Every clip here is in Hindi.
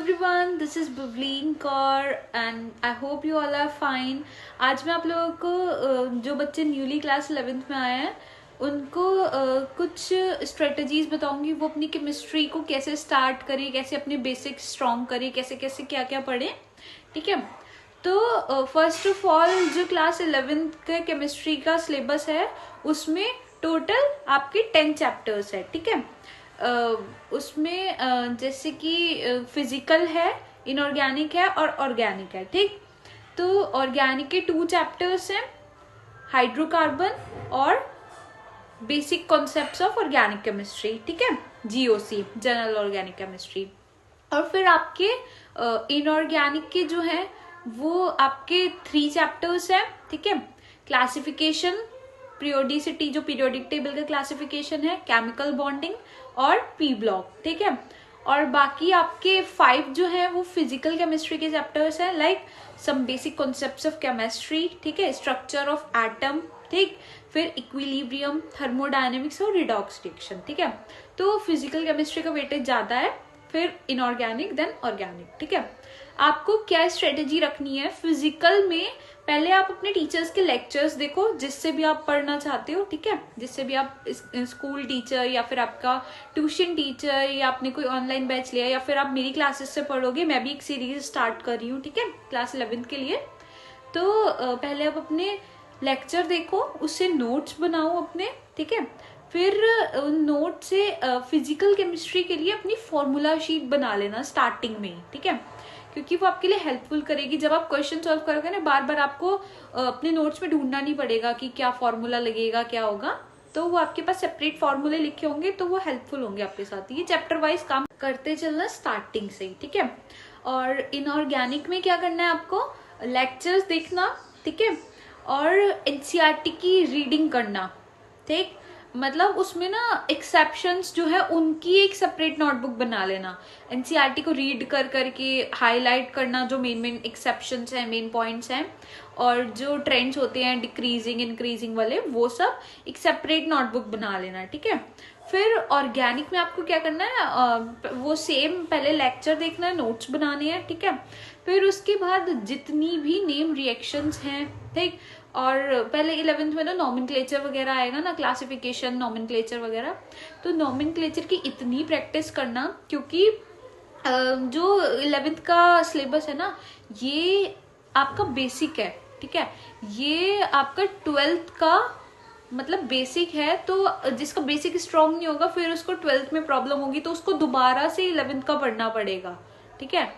everyone, this is Bhavleen Kaur and I hope you all are fine. आज मैं आप लोगों को जो बच्चे न्यूली क्लास 11th में आए हैं उनको कुछ स्ट्रेटजीज बताऊंगी, वो अपनी केमिस्ट्री को कैसे स्टार्ट करें, कैसे अपने बेसिक स्ट्रॉन्ग करें, कैसे कैसे क्या क्या पढ़ें. ठीक है, तो फर्स्ट ऑफ ऑल जो क्लास 11th का केमिस्ट्री का सिलेबस है उसमें टोटल आपके 10 चैप्टर्स है. ठीक है, उसमें जैसे कि फिजिकल है, इनऑर्गेनिक है और ऑर्गेनिक है. ठीक, तो ऑर्गेनिक के 2 चैप्टर्स हैं, हाइड्रोकार्बन और basic concepts of organic chemistry. ठीक है, जीओसी, जनरल ऑर्गेनिक केमिस्ट्री. और फिर आपके इनऑर्गेनिक के जो है वो आपके 3 चैप्टर्स हैं. ठीक है, क्लासिफिकेशन, पीरियोडिसिटी जो पीरियोडिक टेबल का क्लासिफिकेशन है, केमिकल बॉन्डिंग और पी ब्लॉक. ठीक है, और बाकी आपके 5 जो है वो फिजिकल केमिस्ट्री के चैप्टर्स हैं, like some basic concepts of chemistry. ठीक है, स्ट्रक्चर ऑफ एटम. ठीक, फिर इक्विलिब्रियम, थर्मोडायनेमिक्स और रिडॉक्स रिएक्शन. ठीक है, तो फिजिकल केमिस्ट्री का वेटेज ज्यादा है, फिर इनऑर्गेनिक देन ऑर्गेनिक. ठीक है, आपको क्या स्ट्रेटेजी रखनी है फिजिकल में, पहले आप अपने टीचर्स के लेक्चर्स देखो जिससे भी आप पढ़ना चाहते हो. ठीक है, जिससे भी आप स्कूल टीचर या फिर आपका ट्यूशन टीचर या आपने कोई ऑनलाइन बैच लिया या फिर आप मेरी क्लासेस से पढ़ोगे. मैं भी एक सीरीज स्टार्ट कर रही हूँ. ठीक है, क्लास 11th के लिए. तो पहले आप अपने लेक्चर देखो, उससे नोट्स बनाओ अपने. ठीक है, फिर नोट से फिजिकल केमिस्ट्री के लिए अपनी फॉर्मूला शीट बना लेना स्टार्टिंग में. ठीक है, क्योंकि वो आपके लिए हेल्पफुल करेगी. जब आप क्वेश्चन सॉल्व करोगे ना, बार बार आपको अपने नोट्स में ढूंढना नहीं पड़ेगा कि क्या फॉर्मूला लगेगा, क्या होगा. तो वो आपके पास सेपरेट फॉर्मूले लिखे होंगे, तो वो हेल्पफुल होंगे आपके साथ. ये चैप्टर वाइज काम करते चलना स्टार्टिंग से ही. ठीक है, और इनऑर्गेनिक में क्या करना है, आपको लेक्चर्स देखना. ठीक है, और एनसीईआरटी की रीडिंग करना. ठीक, मतलब उसमें ना एक्सेप्शंस जो है उनकी एक सेपरेट नोटबुक बना लेना. एनसीईआरटी को रीड कर करके हाईलाइट करना, जो मेन मेन एक्सेप्शंस हैं, मेन पॉइंट्स हैं, और जो ट्रेंड्स होते हैं डिक्रीजिंग इंक्रीजिंग वाले, वो सब एक सेपरेट नोटबुक बना लेना. ठीक है, फिर ऑर्गेनिक में आपको क्या करना है, वो सेम पहले लेक्चर देखना है, नोट्स बनाने हैं. ठीक है, फिर उसके बाद जितनी भी नेम रिएक्शंस हैं, ठीक, और पहले 11th में ना नॉमेनक्लेचर वगैरह आएगा ना, क्लासिफिकेशन, नॉमेनक्लेचर वगैरह. तो नॉमेनक्लेचर की इतनी प्रैक्टिस करना, क्योंकि जो 11th का सिलेबस है ना, ये आपका बेसिक है. ठीक है, ये आपका 12th का मतलब बेसिक है. तो जिसका बेसिक स्ट्रॉन्ग नहीं होगा, फिर उसको 12th में प्रॉब्लम होगी, तो उसको दोबारा से 11th का पढ़ना पड़ेगा. ठीक है,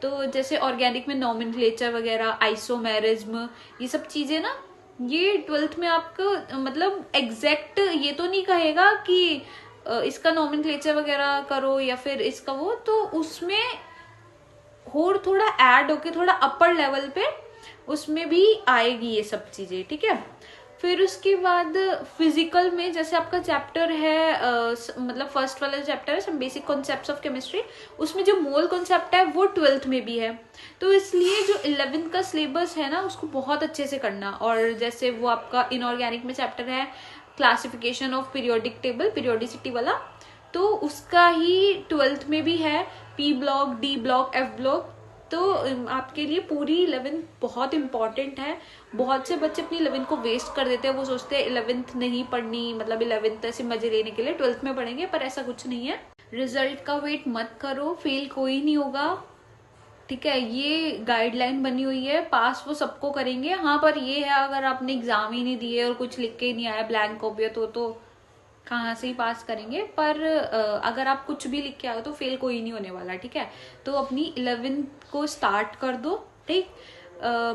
तो जैसे ऑर्गेनिक में नॉमेनक्लेचर वगैरह, आइसोमेरिज्म, ये सब चीजें ना, ये 12th में आपको मतलब एग्जैक्ट ये तो नहीं कहेगा कि इसका नॉमेनक्लेचर वगैरह करो या फिर इसका वो, तो उसमें और थोड़ा ऐड होके थोड़ा अपर लेवल पे उसमें भी आएगी ये सब चीजें. ठीक है, फिर उसके बाद फिजिकल में जैसे आपका चैप्टर है मतलब फर्स्ट वाला चैप्टर है, some basic concepts of chemistry, उसमें जो मोल कॉन्सेप्ट है वो 12th में भी है. तो इसलिए जो 11th का सिलेबस है ना, उसको बहुत अच्छे से करना. और जैसे वो आपका इनऑर्गेनिक में चैप्टर है classification of periodic table, periodicity वाला, तो उसका ही 12th में भी है, P block, D block, F block. तो आपके लिए पूरी 11th बहुत इंपॉर्टेंट है. बहुत से बच्चे अपनी 11th को वेस्ट कर देते हैं. वो सोचते हैं 11th नहीं पढ़नी, मतलब 11th ऐसे मजे लेने के लिए 12th में पढ़ेंगे, पर ऐसा कुछ नहीं है. रिजल्ट का वेट मत करो, फेल कोई नहीं होगा. ठीक है, ये गाइडलाइन बनी हुई है, पास वो सबको करेंगे. हाँ, पर ये है अगर आपने एग्जाम ही नहीं दिए और कुछ लिख के ही नहीं आया, ब्लैंक कॉपी, तो कहाँ से ही पास करेंगे. पर अगर आप कुछ भी लिख के आओ तो फेल कोई नहीं होने वाला. ठीक है, तो अपनी 11th को स्टार्ट कर दो. ठीक,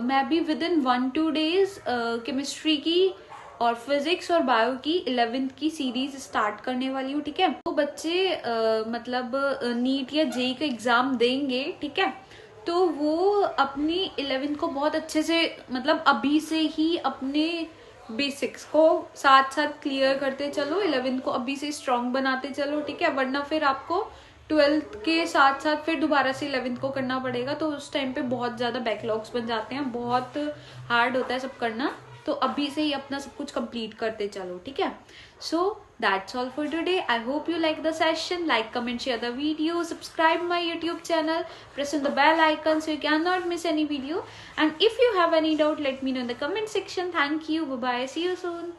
मैं भी विद इन 1-2 days केमिस्ट्री की और फिजिक्स और बायो की 11th की सीरीज स्टार्ट करने वाली हूँ. ठीक है, तो बच्चे मतलब नीट या जेई का एग्जाम देंगे, ठीक है, तो वो अपनी 11th को बहुत अच्छे से, मतलब अभी से ही अपने बेसिक्स को साथ साथ क्लियर करते चलो, 11th को अभी से स्ट्रॉन्ग बनाते चलो. ठीक है, वरना फिर आपको 12th के साथ साथ फिर दोबारा से 11th को करना पड़ेगा, तो उस टाइम पे बहुत ज्यादा बैकलॉग्स बन जाते हैं, बहुत हार्ड होता है सब करना. तो अभी से ही अपना सब कुछ कंप्लीट करते चलो. ठीक है, सो That's all for today. I hope you like the session. Like, comment, share the video, subscribe my YouTube channel, press on the bell icon so you cannot miss any video. And if you have any doubt, let me know in the comment section. Thank you. Bye bye. See you soon.